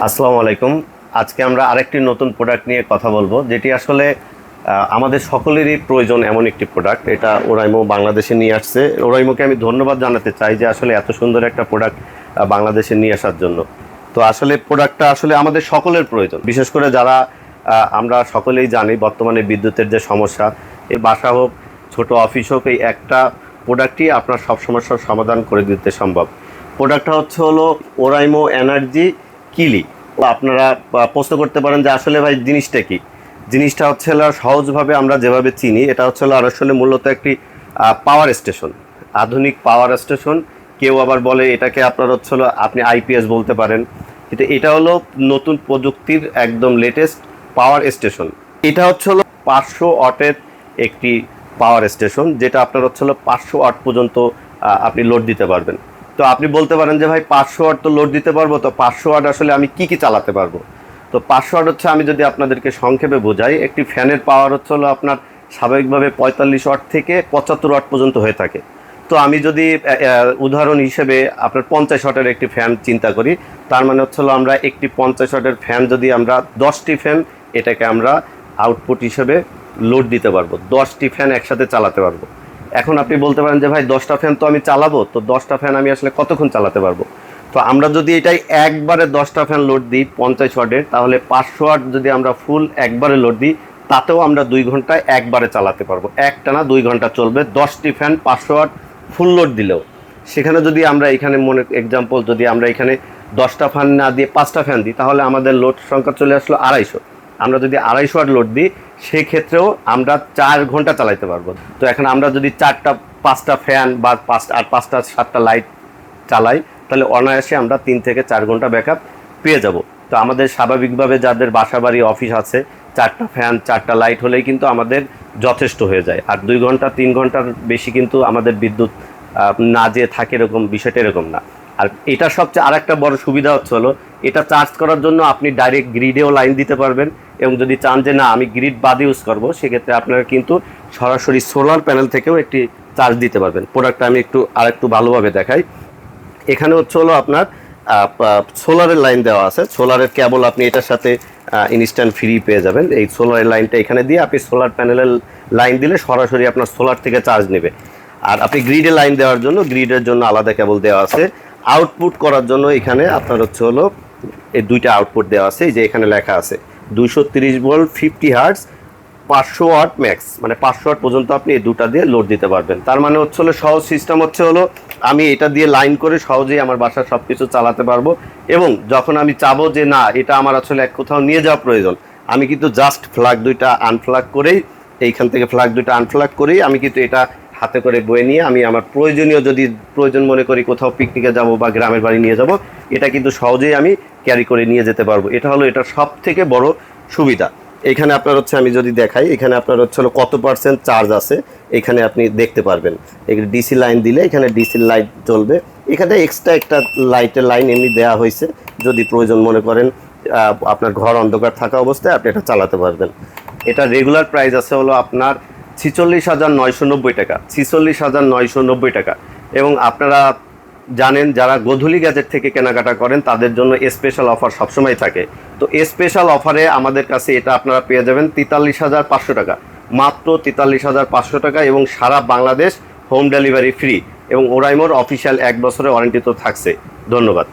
আসসালামু আলাইকুম। আজকে আমরা আরেকটি নতুন প্রোডাক্ট নিয়ে কথা বলবো, যেটি আসলে আমাদের সকলেরই প্রয়োজন এমন একটি প্রোডাক্ট। এটা ওরাইমো বাংলাদেশে নিয়ে আসছে। ওরাইমোকে আমি ধন্যবাদ জানাতে চাই যে আসলে এত সুন্দর একটা প্রোডাক্ট বাংলাদেশে নিয়ে আসার জন্য। তো আসলে প্রোডাক্টটা আসলে আমাদের সকলের প্রয়োজন, বিশেষ করে যারা আমরা সকলেই জানি বর্তমানে বিদ্যুতের যে সমস্যা, এই বাসা হোক ছোট অফিস হোক, এই একটা প্রোডাক্টই আপনার সব সমস্যার সমাধান করে দিতে সম্ভব। প্রোডাক্টটা হলো ওরাইমো এনার্জি কিলি। আপনারা প্রশ্ন করতে পারেন যে আসলে ভাই জিনিসটা কি। জিনিসটা হলো সহজভাবে আমরা যেভাবে চিনি, এটা হলো আসলে মূলত একটি পাওয়ার স্টেশন, আধুনিক পাওয়ার স্টেশন। কেউ আবার বলে এটাকে আপনার হলো আপনি আইপিএস বলতে পারেন, কিন্তু এটা হলো নতুন প্রযুক্তির একদম লেটেস্ট পাওয়ার স্টেশন। এটা হলো 500 ওয়াটের একটি পাওয়ার স্টেশন, যেটা আপনার হলো 500 ওয়াট পর্যন্ত আপনি লোড দিতে পারবেন। তো আপনি বলতে পারেন যে ভাই 500 ওয়াট তো লোড দিতে পারবো, তো 500 ওয়াট আসলে আমি কি চালাতে পারবো। তো 500 ওয়াট আমি যদি আপনাদেরকে সংক্ষেপে বোঝাই, একটি ফ্যানের পাওয়ার হলো আপনার স্বাভাবিকভাবে 45 ওয়াট থেকে 75 ওয়াট পর্যন্ত হয়ে থাকে। তো আমি যদি উদাহরণ হিসেবে আপনার 50 ওয়াটের একটি ফ্যান চিন্তা করি, তার মানে হলো আমরা একটি 50 ওয়াটের ফ্যান যদি আমরা 10টি ফ্যান এটাকে আমরা আউটপুট হিসেবে লোড দিতে পারবো, 10টি ফ্যান একসাথে চালাতে পারবো। এখন আপনি বলতে পারেন যে ভাই 10টা ফ্যান তো আমি চালাবো, তো 10টা ফ্যান আমি আসলে কতক্ষণ চালাতে পারবো। তো আমরা যদি এটাই একবারে 10টা ফ্যান লোড দিই 50 ওয়াটের, তাহলে 500 ওয়াট যদি আমরা ফুল একবারে লোড দিই, তাতেও আমরা 2 ঘন্টায় একবারে চালাতে পারবো। একটানা 2 ঘন্টা চলবে 10টি ফ্যান 500 ওয়াট ফুল লোড দিলেও। সেখানে যদি আমরা এখানে মনে এক্সাম্পল যদি আমরা এখানে 10টা ফ্যান না দিয়ে 5টা ফ্যান দিই, তাহলে আমাদের লোড সংখ্যা চলে আসলো 250। আমরা যদি 250 ওয়াট লোড দিই, সেক্ষেত্রেও আমরা 4 ঘন্টা চালাতে পারবো। তো এখন আমরা যদি 4টা 5টা ফ্যান বা 5টা 7টা লাইট চালাই, তাহলে অনায়াসে আমরা 3 থেকে 4 ঘন্টা ব্যাকআপ পেয়ে যাব। তো আমাদের স্বাভাবিকভাবে যাদের বাসা বাড়ি অফিস আছে, 4টা ফ্যান 4টা লাইট হলেই কিন্তু আমাদের যথেষ্ট হয়ে যায়। আর 2 ঘন্টা 3 ঘন্টার বেশি কিন্তু আমাদের বিদ্যুৎ না যে থাকে, এরকম বিষয়টা এরকম না। আর এটা সবচেয়ে আরেকটা বড় সুবিধা হলো এটা চার্জ করার জন্য আপনি ডাইরেক্ট গ্রিডেও লাইন দিতে পারবেন, এবং যদি চান যে না আমি গ্রিড বাদ ইউজ করবো, সেক্ষেত্রে আপনারা কিন্তু সরাসরি সোলার প্যানেল থেকেও একটি চার্জ দিতে পারবেন। প্রোডাক্টটা আমি আরেকটু ভালোভাবে দেখাই। এখানে হলো আপনার সোলারের লাইন দেওয়া আছে, সোলারের কেবল আপনি এটার সাথে ইনস্ট্যান্ট ফ্রি পেয়ে যাবেন। এই সোলারের লাইনটা এখানে দিয়ে আপনি সোলার প্যানেলের লাইন দিলে সরাসরি আপনার সোলার থেকে চার্জ নেবে। আর আপনি গ্রিডে লাইন দেওয়ার জন্য গ্রিডের জন্য আলাদা কেবল দেওয়া আছে। আউটপুট করার জন্য এখানে আপনার হলো এই 2টা আউটপুট দেওয়া আছে, এই যে এখানে লেখা আছে 230 ভোল্ট 50 হার্টজ 500 ওয়াট ম্যাক্স, মানে 500 ওয়াট পর্যন্ত আপনি এই 2টা দিয়ে লোড দিতে পারবেন। তার মানে হলো সহজ সিস্টেম হলো আমি এটা দিয়ে লাইন করে সহজেই আমার বাসার সব কিছু চালাতে পারবো। এবং যখন আমি চাবো যে না এটা আমার আসলে এক কোথাও নিয়ে যাওয়া প্রয়োজন, আমি কিন্তু জাস্ট ফ্ল্যাগ 2টা আনফ্ল্যাগ করেই, এইখান থেকে ফ্ল্যাগ 2টা আনফ্ল্যাগ করেই আমি কিন্তু এটা হাতে করে বয়ে নিয়ে আমি আমার প্রয়োজনীয় যদি প্রয়োজন মনে করি কোথাও পিকনিকে যাব বা গ্রামের বাড়ি নিয়ে যাব, এটা কিন্তু সহজেই আমি ক্যারি করে নিয়ে যেতে পারবো। এটা এটার সব থেকে বড় সুবিধা। এখানে আপনার আমি যদি দেখাই, এখানে আপনার হলো কত পার্সেন্ট চার্জ আছে এখানে আপনি দেখতে পারবেন। এখানে ডিসি লাইন দিলে এখানে ডিসি লাইট জ্বলবে। এখানে এক্সট্রা একটা লাইটের লাইন এমনি দেওয়া হয়েছে, যদি প্রয়োজন মনে করেন আপনার ঘর অন্ধকার থাকা অবস্থায় আপনি এটা চালাতে পারবেন। এটা রেগুলার প্রাইস আছে আপনার 46,990 টাকা, 46,990 টাকা। এবং আপনারা জানেন যারা গোধূলি গ্যাজেট থেকে কেনাকাটা করেন তাদের জন্য স্পেশাল অফার সবসময় থাকে। তো স্পেশাল অফারে আমাদের কাছে এটা আপনারা পেয়ে যাবেন 43,500 টাকা, মাত্র 43,500 টাকা, এবং সারা বাংলাদেশ হোম ডেলিভারি ফ্রি, এবং ওরাইমোর অফিসিয়াল 1 বছরের ওয়ারেন্টি তো থাকছে। ধন্যবাদ।